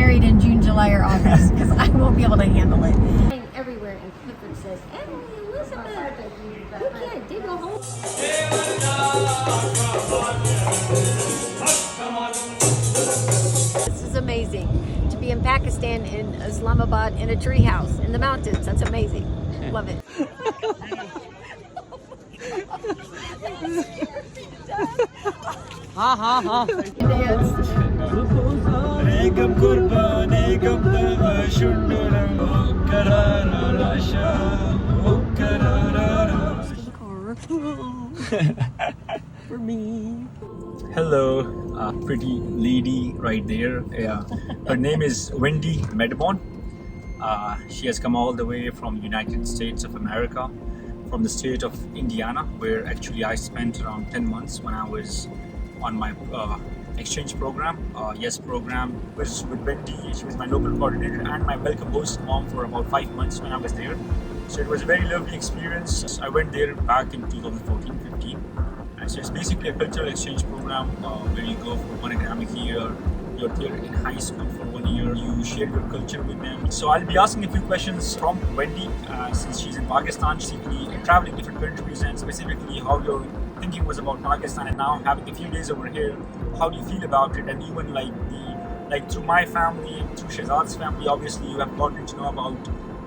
married in June, July, or August because I won't be able to handle it. Everywhere, and Clifford says, "Emily, Elizabeth, okay, dig a hole." This is amazing to be in Pakistan, in Islamabad, in a treehouse in the mountains. That's amazing. Love it. For me. Hello, pretty lady right there. Yeah, her name is Wendy Medbon. She has come all the way from United States of America, from the state of Indiana, where actually I spent around 10 months when I was on my exchange program. Yes program was with Wendy. She was my local coordinator and my welcome host mom for about 5 months when I was there. So it was a very lovely experience. I went there back in 2014-15. And so it's basically a cultural exchange program where you go for one academic year, you're there in high school for 1 year, you share your culture with them. So I'll be asking a few questions from Wendy since she's in Pakistan, she's traveling different countries, and specifically how your thinking was about Pakistan, and now having a few days over here, how do you feel about it? And even like through my family and through Shehzad's family, obviously you have gotten to know about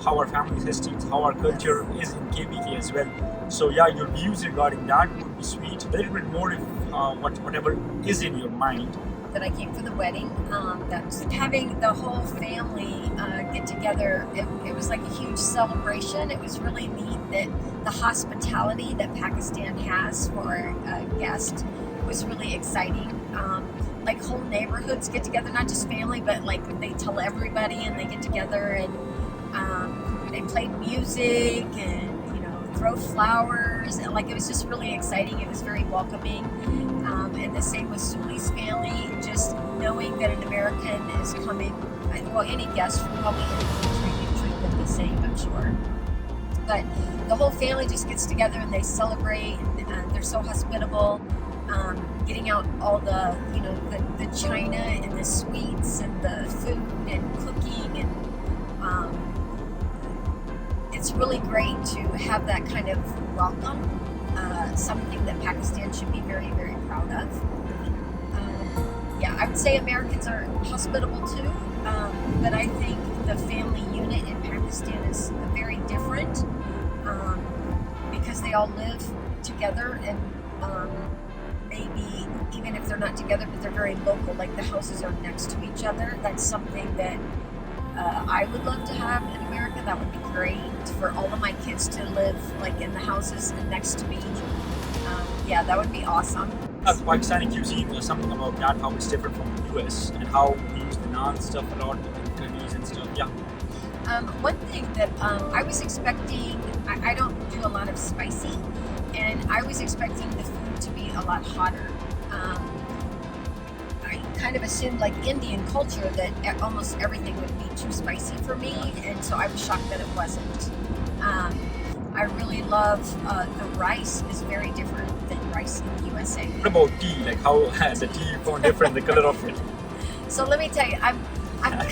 how our family's history, how our culture is in KBK as well. So yeah, your views regarding that would be sweet. A little bit more if whatever is in your mind. That I came for the wedding. That's having the whole family get together. It was like a huge celebration. It was really neat that the hospitality that Pakistan has for guests was really exciting. Like whole neighborhoods get together, not just family, but like they tell everybody and they get together and they played music and throw flowers, and like it was just really exciting. It was very welcoming, and the same with Suli's family. Just knowing that an American is coming, well, any guest from probably any country, you treat them the same, I'm sure. But the whole family just gets together and they celebrate, and they're so hospitable. Getting out all the the china and the sweets and the food and cooking and. It's really great to have that kind of welcome, something that Pakistan should be very, very proud of. Yeah, I would say Americans are hospitable too, but I think the family unit in Pakistan is very different because they all live together and maybe even if they're not together, but they're very local, like the houses are next to each other. That's something that I would love to have in America. That would be great for all of my kids to live like in the houses next to me. Yeah, that would be awesome. Pakistani cuisine or something about that, how it's different from the US and how we use the naan stuff a lot in curries and stuff. Yeah. One thing that I was expecting, I don't do a lot of spicy, and I was expecting the food to be a lot hotter. I kind of assumed like Indian culture that almost everything would be too spicy for me, and so I was shocked that it wasn't. I really love the rice is very different than rice in the USA. What about tea? Like how has the tea found different, the color of it? So let me tell you, I'm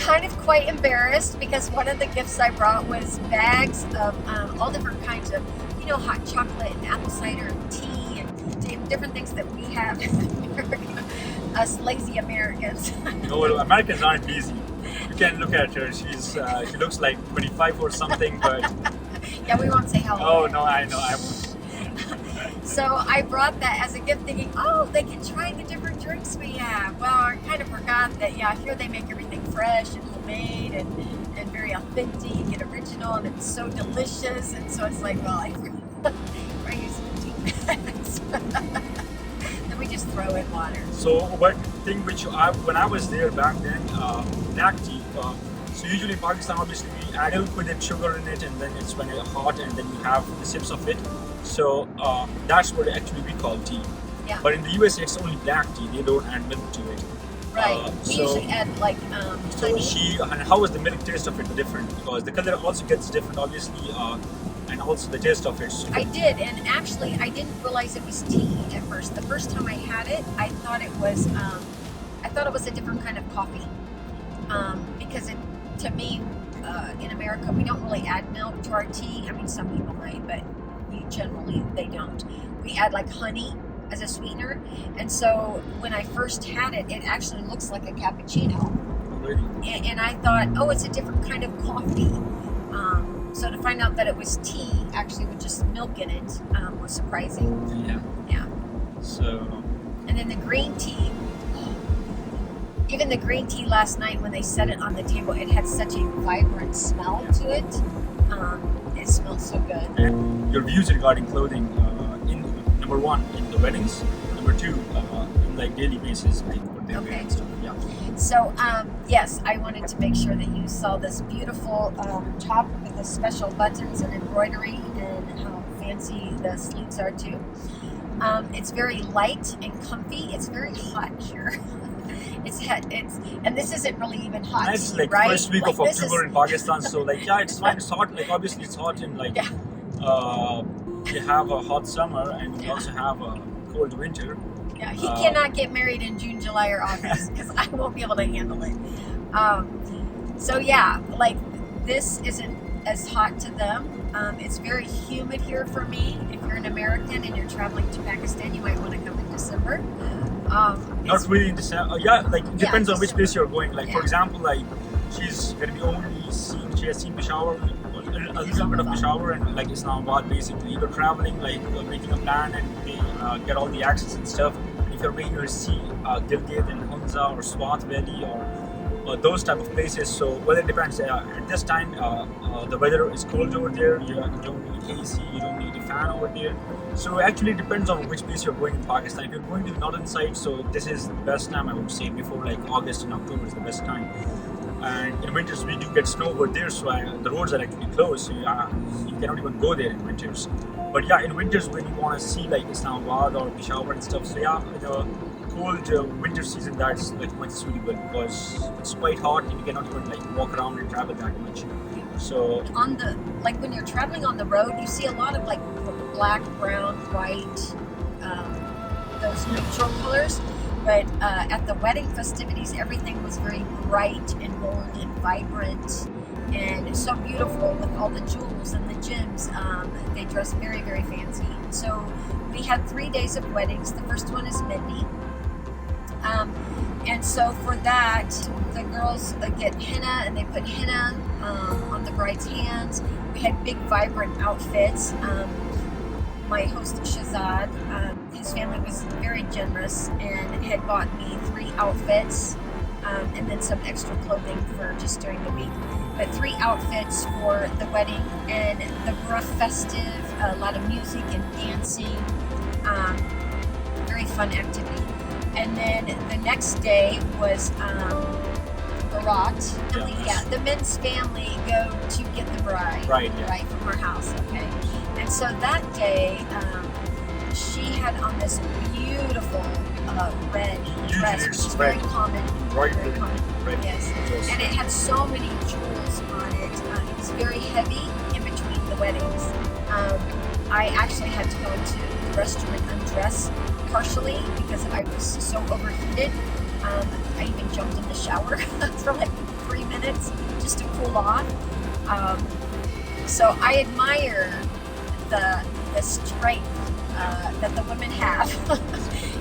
kind of quite embarrassed because one of the gifts I brought was bags of all different kinds of, hot chocolate and apple cider tea and different things that we have in America. Us lazy Americans. No, Americans aren't lazy. You can look at her. She looks like 25 or something, but yeah, we won't say how old. Oh no, I know. I won't. So I brought that as a gift, thinking, oh, they can try the different drinks we have. Well, I kind of forgot that. Yeah, here they make everything fresh and homemade and very authentic and original, and it's so delicious. And so it's like, well, I use 15 minutes. Then we just throw in water. So one thing when I was there back then, black tea. So usually in Pakistan, obviously we add milk with it, sugar in it, and then it's when it's hot, and then we have the sips of it. So that's what actually we call tea. Yeah. But in the US, it's only black tea. They don't add milk to it. Right. We usually add like honey. And how was the milk taste of it different? Because the color also gets different, obviously, and also the taste of it. I did, and actually, I didn't realize it was tea at first. The first time I had it, I thought it was a different kind of coffee. because to me, in America, we don't really add milk to our tea. I mean, some people might, but they don't. We add like honey as a sweetener, and so when I first had it, it actually looks like a cappuccino. Really? And I thought, oh, it's a different kind of coffee. So to find out that it was tea, actually with just milk in it, was surprising. Yeah. Yeah. So. And then the green tea, even the green tea last night when they set it on the table, it had such a vibrant smell to it. It smelled so good. And your views regarding clothing, in number one, in the weddings, number two, in like daily basis, like what they wear and stuff. Yeah. So, yes, I wanted to make sure that you saw this beautiful top with the special buttons and embroidery, and how fancy the sleeves are too. It's very light and comfy. It's very hot here. And this isn't really even hot. And it's like right? first week like of October in Pakistan, so like it's fine. It's hot. Like obviously it's hot in like you have a hot summer and you also have a cold winter. Yeah, he cannot get married in June, July, or August because I won't be able to handle it. So yeah, like this isn't as hot to them. It's very humid here for me. If you're an American and you're traveling to Pakistan, you might want to come in December. Not really in December. Yeah, like it depends on which December. place you're going. Like for example, like she's gonna be only seen. She has seen Peshawar, a little bit of Peshawar, and like Islamabad basically. You're traveling, like making a plan, and they get all the access and stuff. If you're making her see Gilgit and Hunza or Swat Valley or those type of places. So well, it depends. At this time, the weather is cold over there. You don't need AC. You don't need a fan over there. So actually, it depends on which place you're going in Pakistan. If you're going to the northern side, so this is the best time I would say. Before like August and October is the best time. And in winters we do get snow over there, so the roads are actually closed. So you cannot even go there in winters. But yeah, in winters when you want to see like Islamabad or Peshawar and stuff, so yeah, the cold winter season, that's like much suitable because it's quite hot and you cannot even like walk around and travel that much. So on the when you're traveling on the road, you see a lot of like black, brown, white, those neutral colors. But at the wedding festivities, everything was very bright and bold and vibrant and so beautiful with all the jewels and the gems. They dressed very, very fancy. So we had 3 days of weddings. The first one is Mendy. And so for that, the girls get henna, and they put henna on the bride's hands. We had big, vibrant outfits. My host Shazad, his family was very generous and had bought me 3 outfits and then some extra clothing for just during the week. But 3 outfits for the wedding, and the rough festive, a lot of music and dancing, very fun activity. And then the next day was Barat. Yeah, the men's family go to get the bride right from her house. Okay. And so that day, she had on this beautiful red dress, which is very common. Very common. Yes. And it had so many jewels on it. It was very heavy in between the weddings. I actually had to go into the restroom and undress partially because I was so overheated. I even jumped in the shower for like 3 minutes just to cool off. So I admire the strength that the women have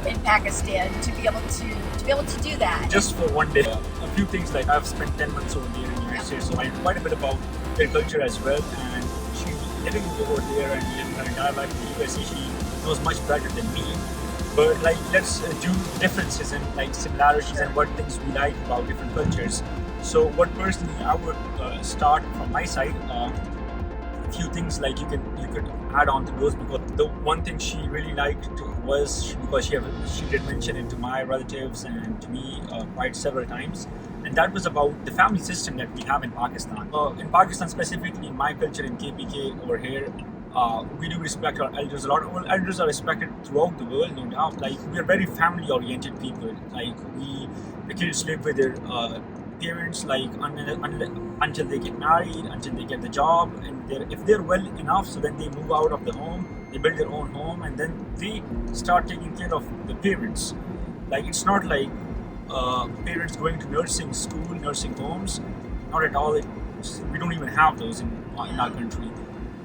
in Pakistan to be able to do that. Just for one day, a few things, like I've spent 10 months over there in the United States, so I know quite a bit about their culture as well. And she living over there and living her entire life in the USA, she knows much better than me. But like, let's do differences and like similarities and what things we like about different cultures. So what personally I would start from my side. A few things like you could add on to those, because the one thing she really liked was because she did mention it to my relatives and to me quite several times, and that was about the family system that we have in Pakistan. In Pakistan specifically, in my culture in KPK over here, we do respect our elders a lot. Well, elders are respected throughout the world, no doubt. Like, we are very family oriented people. Like, the kids live with their parents, like until they get married, until they get the job, and if they're well enough, so then they move out of the home, they build their own home, and then they start taking care of the parents. Like, it's not like parents going to nursing school, nursing homes. Not at all. We don't even have those in our country.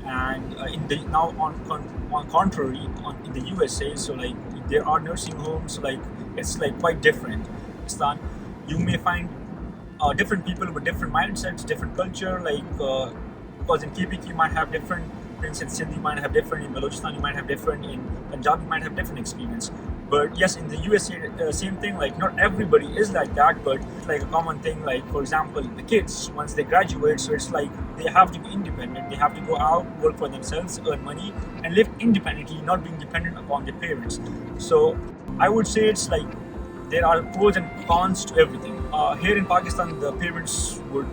And in the now on contrary, in the USA, so like there are nursing homes. Like it's like quite different. Pakistan, you may find different people with different mindsets, different culture. Like because in KPK you might have different, for instance, Sindhi might have different, in Balochistan you might have different, in Punjab you might have different experience. But yes, in the USA, same thing. Like not everybody is like that, but it's like a common thing. Like for example, the kids once they graduate, so it's like they have to be independent. They have to go out, work for themselves, earn money, and live independently, not being dependent upon their parents. So I would say it's like there are pros and cons to everything. Here in Pakistan, the parents would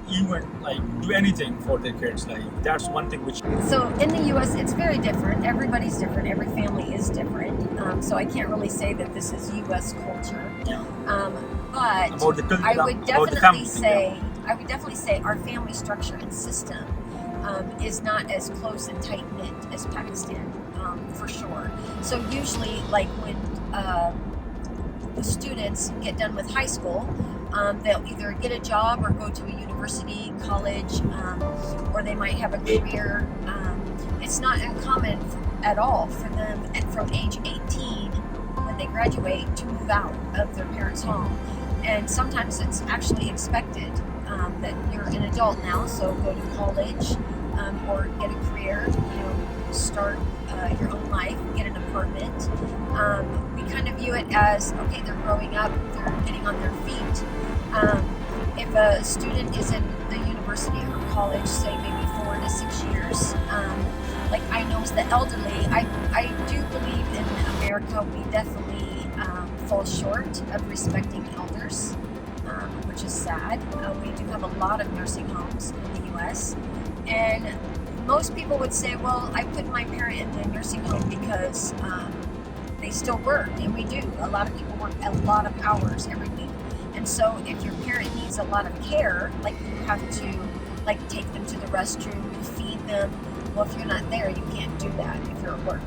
even like do anything for their kids. Like that's one thing which. So in the U.S., it's very different. Everybody's different. Every family is different. So I can't really say that this is U.S. culture. Yeah. But About the I would about the definitely family thing, say I would definitely say our family structure and system is not as close and tight knit as Pakistan, for sure. So usually, like when the students get done with high school, they'll either get a job or go to a university, college, or they might have a career. It's not uncommon at all for them from age 18, when they graduate, to move out of their parents' home. And sometimes it's actually expected that you're an adult now, so go to college or get a career, start your own life, get an apartment. We kind of view it as, okay, they're growing up, they're getting on their feet. If a student is in the university or college, say maybe 4 to 6 years, like I know as the elderly, I do believe in America we definitely fall short of respecting elders, which is sad. We do have a lot of nursing homes in the U.S. and most people would say, well, I put my parent in the nursing home because they still work, and we do. A lot of people work a lot of hours every week. And so if your parent needs a lot of care, like you have to like take them to the restroom, feed them. Well, if you're not there, you can't do that if you're at work.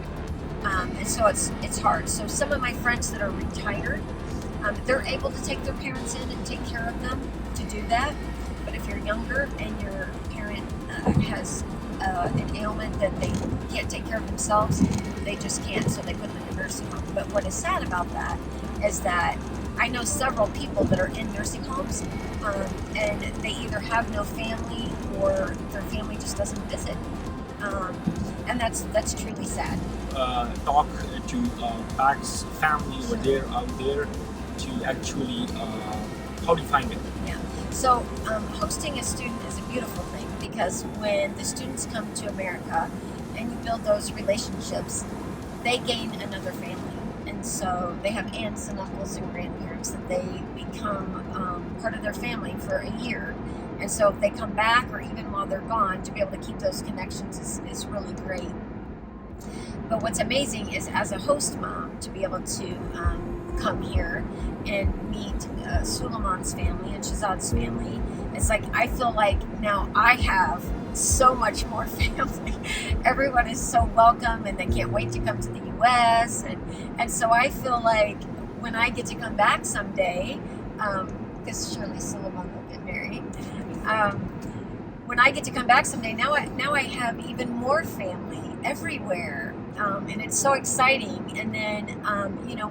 And so it's hard. So some of my friends that are retired, they're able to take their parents in and take care of them to do that. But if you're younger and your parent has an ailment that they can't take care of themselves, they just can't, so they put them in a nursing home. But what is sad about that is that I know several people that are in nursing homes, and they either have no family or their family just doesn't visit, and that's truly sad. Talk to Pat's family over there, out there, to actually how do you find it? Yeah. So hosting a student is a beautiful thing, because when the students come to America and you build those relationships, they gain another family. And so they have aunts and uncles and grandparents that they become part of their family for a year. And so if they come back, or even while they're gone, to be able to keep those connections is really great. But what's amazing is, as a host mom, to be able to come here and meet Suleiman's family and Shazad's family, it's like I feel like now I have so much more family. Everyone is so welcome, and they can't wait to come to the U.S. And so I feel like when I get to come back someday, because surely Suleiman will get married, when I get to come back someday, now I have even more family everywhere. And it's so exciting. And then,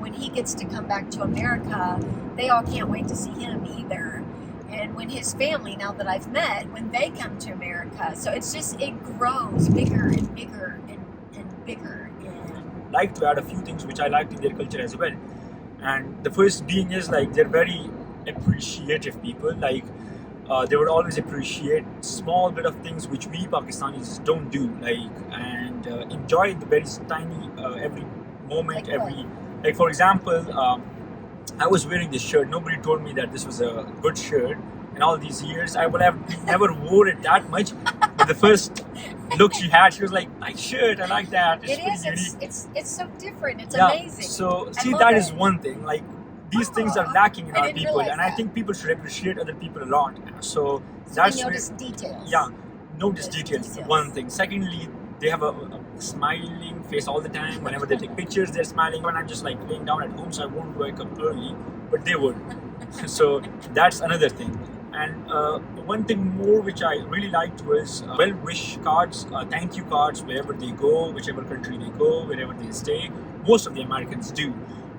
when he gets to come back to America, they all can't wait to see him either. And when his family, now that I've met, when they come to America, so it grows bigger and bigger and bigger. And Like to add a few things which I liked in their culture as well. And the first being is like they're very appreciative people. Like they would always appreciate small bit of things which we Pakistanis don't do, and enjoy the very tiny every moment, like for example, I was wearing this shirt. Nobody told me that this was a good shirt. In all these years, I would have never wore it that much. But the first look she had, she was like, "Nice shirt, I like that." It's so different. It's yeah. amazing. So I see, love that it. is one thing. Like these things are lacking in I our didn't people, realize and I that. think people should appreciate other people a lot. So So that's they where, notice details. yeah, notice Notice details. details. One thing. Secondly, they have a smiling face all the time. Whenever they take pictures, they're smiling. When I'm just like laying down at home, so I won't wake up early, but they would. So that's another thing. And one thing more which I really liked was well-wish cards, thank you cards wherever they go, whichever country they go, wherever they stay. Most of the Americans do.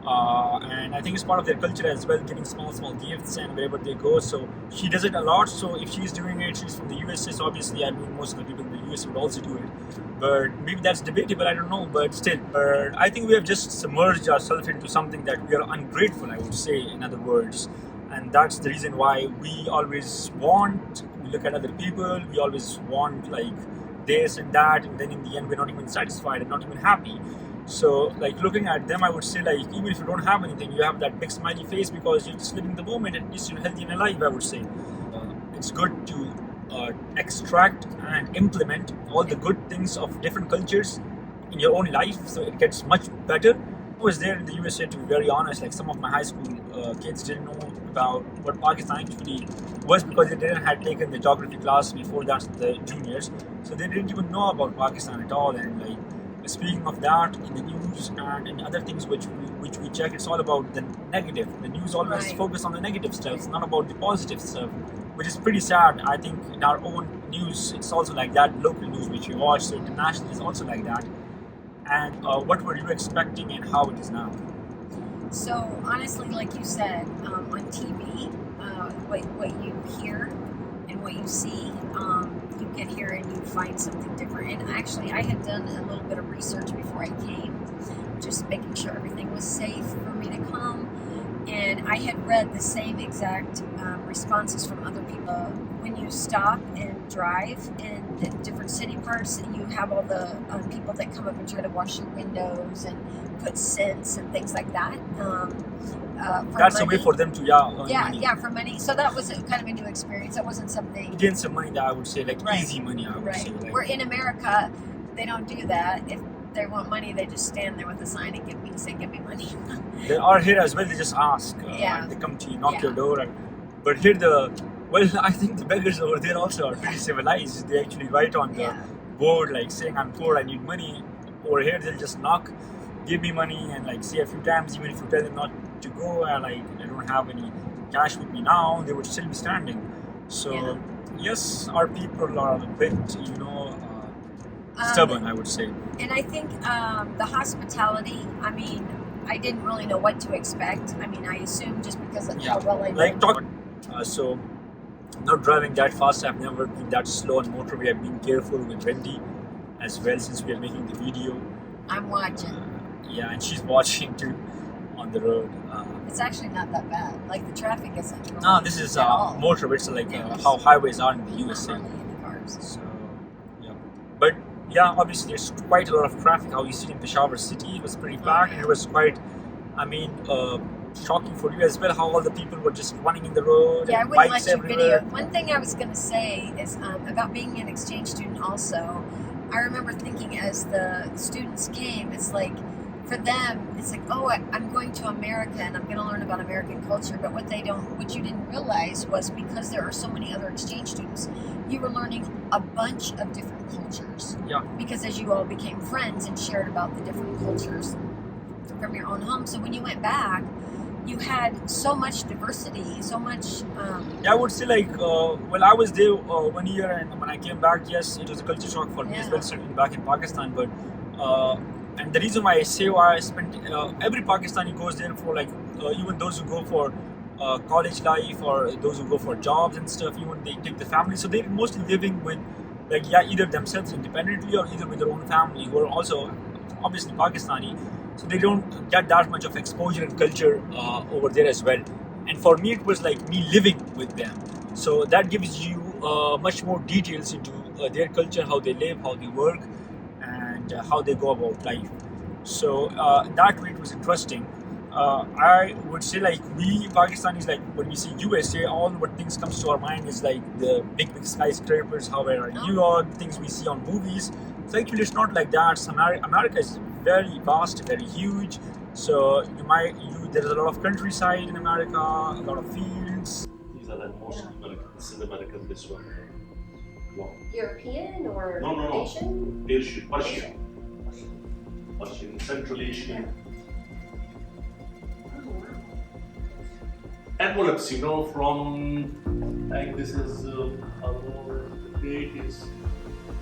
And I think it's part of their culture as well, giving small gifts and wherever they go. So she does it a lot. So if she's doing it, she's from the USA. So obviously, I mean, most of the people in the US would also do it. But maybe that's debatable. I don't know. But still, I think we have just submerged ourselves into something that we are ungrateful, I would say, in other words. And that's the reason why we always we look at other people, we always want like this and that, and then in the end we're not even satisfied and not even happy. So like looking at them, I would say like even if you don't have anything, you have that big smiley face because you're just living the moment and at least you're healthy and alive, I would say. It's good to extract and implement all the good things of different cultures in your own life so it gets much better. I was there in the USA, to be very honest. Like some of my high school kids didn't know about what Pakistan actually was because they didn't had taken the geography class before that, the juniors, so they didn't even know about Pakistan at all. And like speaking of that, in the news and in other things which we check, it's all about the negative. The news always focus on the negative stuff. It's not about the positive stuff, which is pretty sad. I think in our own news, it's also like that. Local news which we watch, so international is also like that. And what were you expecting and how it is now? So honestly, like you said, on TV, what you hear and what you see, you get here and you find something different. And actually, I had done a little bit of research before I came, just making sure everything was safe for me to come. And I had read the same exact responses from other people. When you stop and drive in different city parts, you have all the people that come up and try to wash your windows and put scents and things like that. That's money. a way for them to earn money. For money. So that was kind of a new experience. It wasn't something. Gain some money that I would say like easy money. I would say. Like, Where in America, they don't do that. If they want money, they just stand there with a sign and say, "Give me money." They are here as well. They just ask. They come to you, knock your door. But here I think the beggars over there also are pretty civilized. They actually write on the board like saying, "I'm poor, I need money." Over here, they'll just knock, give me money, and like say a few times. Even if you tell them not to go, like I don't have any cash with me now, they would still be standing. So yes, our people are a bit, stubborn, I would say. And I think the hospitality, I mean, I didn't really know what to expect. I mean, I assumed just because of how well I lived. So not driving that fast, I've never been that slow on motorway. I've been careful with Wendy as well since we are making the video. I'm watching. And she's watching too on the road. It's actually not that bad. Like the traffic isn't. Really no, this is motorway. It's like how highways are in the USA. Hardly any cars. So but obviously there's quite a lot of traffic. How you see in Peshawar city, it was pretty packed, and it was quite, shocking for you as well how all the people were just running in the road. I wouldn't let you everywhere. video. One thing I was going to say is about being an exchange student also. I remember thinking as the students came, it's like, for them, it's like, oh, I'm going to America and I'm going to learn about American culture. But what you didn't realize was because there are so many other exchange students, you were learning a bunch of different cultures. Because as you all became friends and shared about the different cultures from your own home. So when you went back, you had so much diversity, so much. I would say like, I was there 1 year, and when I came back, yes, it was a culture shock for me as well, certainly back in Pakistan. But and the reason why I say I spent every Pakistani goes there for like even those who go for college life or those who go for jobs and stuff. Even they take the family, so they're mostly living with either themselves independently or either with their own family who are also obviously Pakistani. So they don't get that much of exposure and culture over there as well. And for me, it was like me living with them. So that gives you much more details into their culture, how they live, how they work, and how they go about life. So that way it was interesting. I would say like we Pakistanis, like when we see USA, all what things comes to our mind is like the big skyscrapers, however New York, things we see on movies. So actually it's not like that. So America is very vast, very huge. So there's a lot of countryside in America, a lot of fields. These are like most American. This is American, this one. European or No. Asian? Persian. Russian, Central Asian. Envelopes, you know, from, I think this is, the date is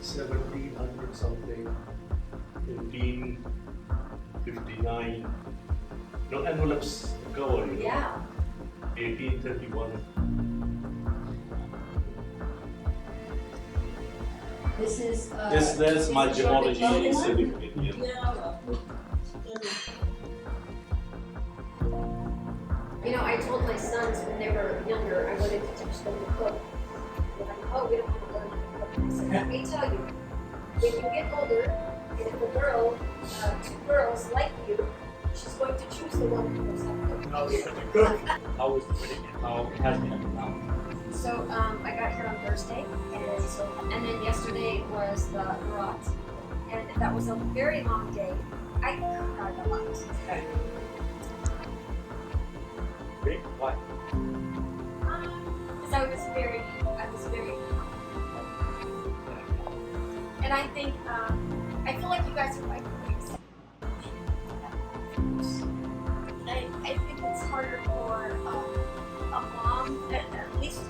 1700 something, 1559. You know, envelopes cover, you know, Yeah. 1831. This is. There's my is it short and gemology long? certificate. Yeah. You know, I told my sons when they were younger, I wanted to teach them to cook. They're like, oh, we don't want to learn how to cook. I said, let me tell you, when you get older, and if a girl, two girls like you, she's going to choose the one who knows how to cook. How is it good? How was the wedding and how it has been up now? So I got here on Thursday, and then yesterday was the Barat, and that was a very long day. I cried a lot. Great. Why? Because I was very, and I think, I feel like you guys are like I think it's harder for a mom, at least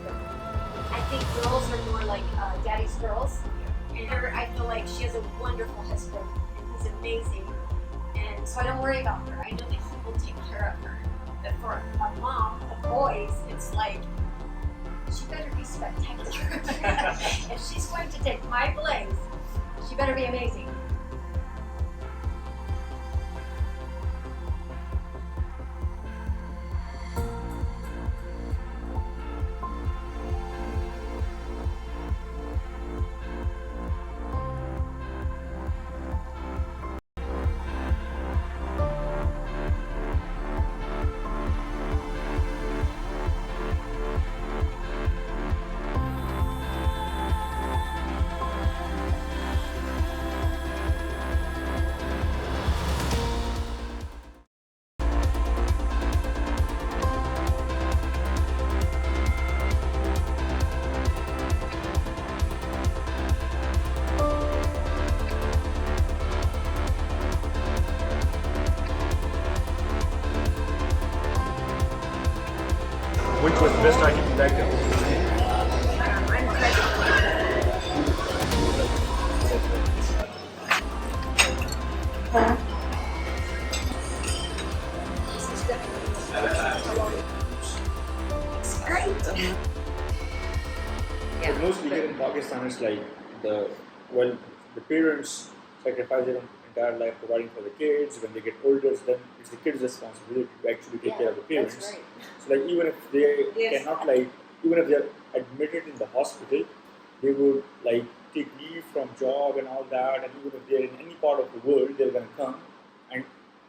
I think girls are more like daddy's girls. And her, I feel like she has a wonderful husband and he's amazing. And so I don't worry about her. I know that he will take care of her. But for a mom of boys, it's like, she better be spectacular. If she's going to take my place, she better be amazing. Which was the best item you liked? It's great. But mostly here in Pakistan, it's like the parents sacrifice their entire life providing for the kids. When they get older, then it's the kids' responsibility to actually take care of the parents. That's right. So like even if they Yes. cannot even if they're admitted in the hospital, they would like take leave from job and all that, and even if they're in any part of the world, they're gonna come and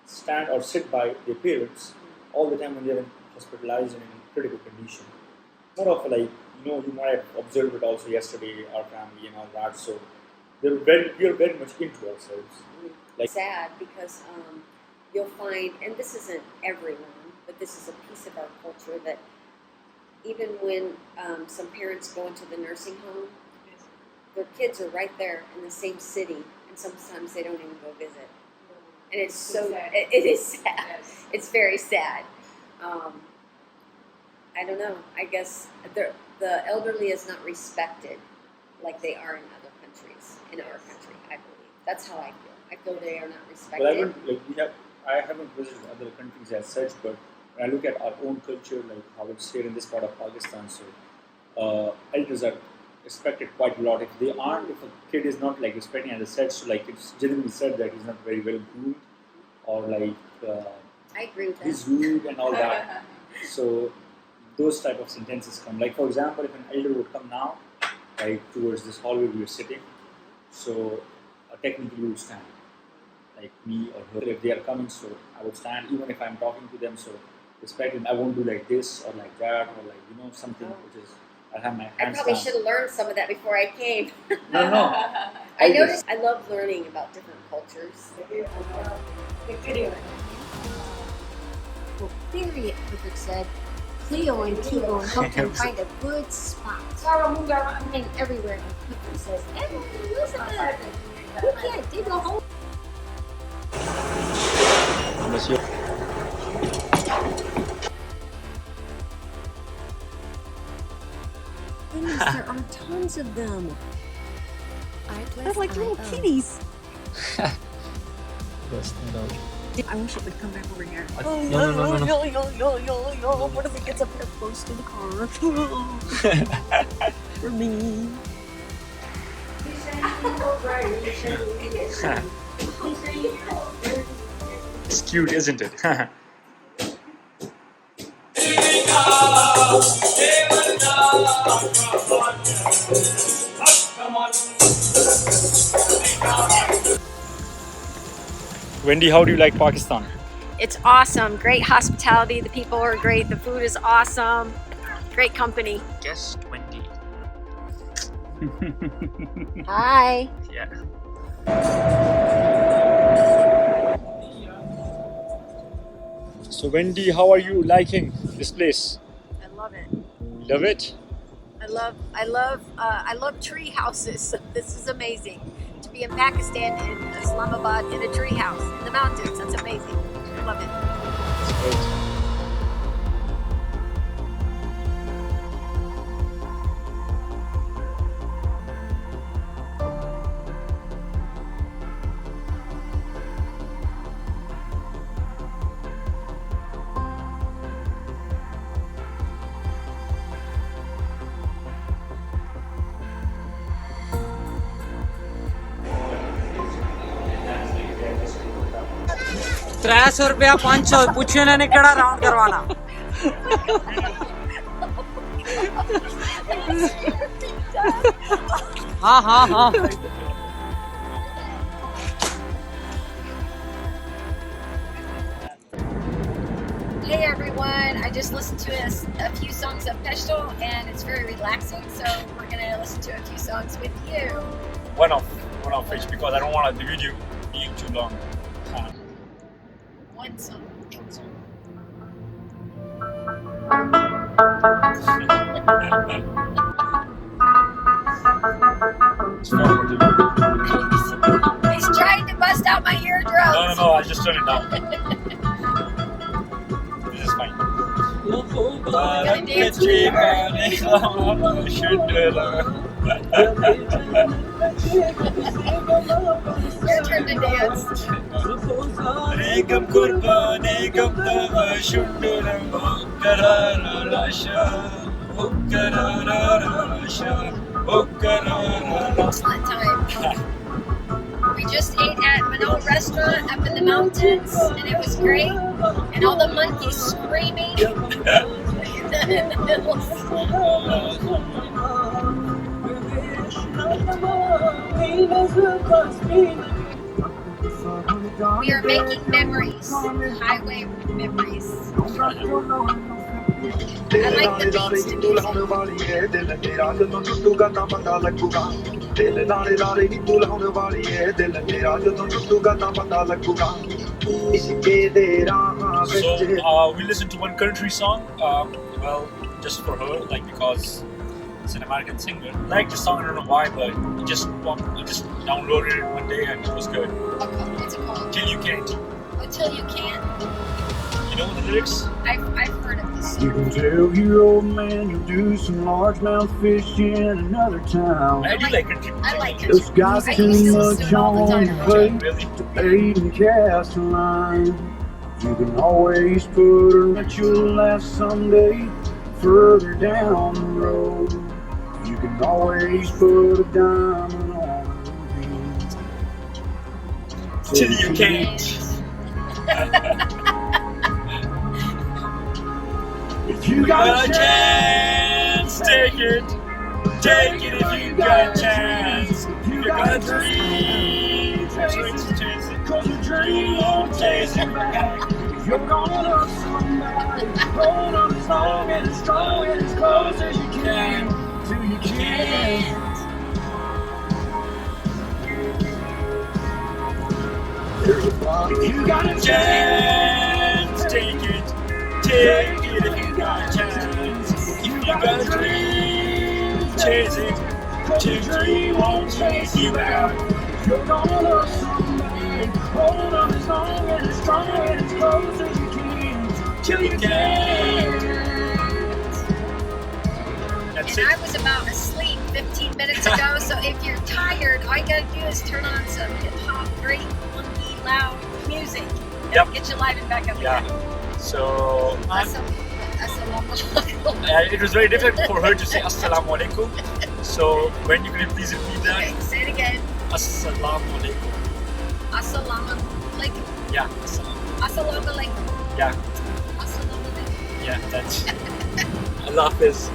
stand or sit by their parents all the time when they're hospitalized and in critical condition. More of like, you might have observed it also yesterday, our family and all that. So we are very much into ourselves. Like sad because you'll find, and this isn't everyone, but this is a piece of our culture that even when some parents go into the nursing home, their kids are right there in the same city, and sometimes they don't even go visit. And it's so, it is sad. Yes. It's very sad. I don't know. I guess the elderly is not respected like they are in other countries, in our country, I believe. That's how I feel. I feel they are not respected. But I haven't visited other countries as such, but when I look at our own culture, like how it's here in this part of Pakistan, so elders are respected quite a lot. If they aren't, if a kid is not like respecting as such, so like it's generally said that he's not very well groomed, or like I agree with that. he's rude and all that. So those type of sentences come. Like for example, if an elder would come now, like towards this hallway we were sitting, so technically we would stand, like me or her. If they are coming, so I would stand even if I'm talking to them. So respecting, I won't do like this or like that or like something which is I have my I hands probably down. should have learned some of that before I came. No. I noticed I love learning about different cultures. Well, Period, Clifford said. Cleo and Kilo and helped him find a good spot. And everywhere, and Clifford says, Emily, Elizabeth, you can't dig a hole. Unless you. Goodness, there are tons of them. They're like little kitties. Yes, no doubt. I wish it would come back over here. No. What if it gets up here close to the car? For me. It's cute, isn't it? Wendy, how do you like Pakistan? It's awesome. Great hospitality. The people are great. The food is awesome. Great company. Just Wendy. Hi. Yeah. So Wendy, how are you liking this place? I love it. Love it? I love tree houses. This is amazing. To be in Pakistan, in Islamabad, in a tree house, in the mountains. That's amazing. I love it. It's great. ₹300 500 पूछिए ना ने केड़ा round करवाना हाँ हाँ हाँ Hey everyone, I just listened to a few songs of Peshto and it's very relaxing, so we're gonna listen to a few songs with you. One of which, because I don't want the video being too long. One song. It's forward. He's trying to bust out my eardrums. No, I just turned it down. This is fine. Your turn to dance. Excellent time. We just ate at Minot Restaurant up in the mountains, and it was great. And all the monkeys screaming in the hills. We are making memories, highway memories. I like the beats to music. So we listened to one country song, well, just for her, like because it's an American singer. I like the song, I don't know why, but I just downloaded it one day and it was good. What's it called? Till You Can't. Until You Can't. You know the lyrics? I've heard of this You song. can tell your old man you'll do some largemouth fish in another town. I do like country. I like it. Just got I too used to much listen all the on time. your plate Really? to bait and cast a line. You can always put her that you'll last someday further down the road. You can always put a diamond on her Till You Can't. If you got a chance, take it. Take it if you got a chance. If you got a dream, chase it. Cause your dream won't chase you back. If you're gonna love somebody, hold on as long and as strong and as close as you can till you can't. There's a thought if you got a Chance, take it. Take it if you got a chance. If you got a dream, chase it. Till your dream won't chase you back. If you're gonna love somebody, can. Hold on as long and as strong and as close as you can. Till you can. That's And it. I was about asleep 15 minutes ago, so if you're tired, all you gotta do is turn on some hip hop, great, funky, loud music. Yep. Get you livened back up Yeah. again. So Assalamualaikum. it was very difficult for her to say Assalamu alaikum. So Wendy, could you please repeat that? Okay, say it again. Assalamu alaikum. Assalamualaikum. Yeah. Assalamualaikum. Yeah. Assalamualaikum. Yeah. That's. Allah Hafiz.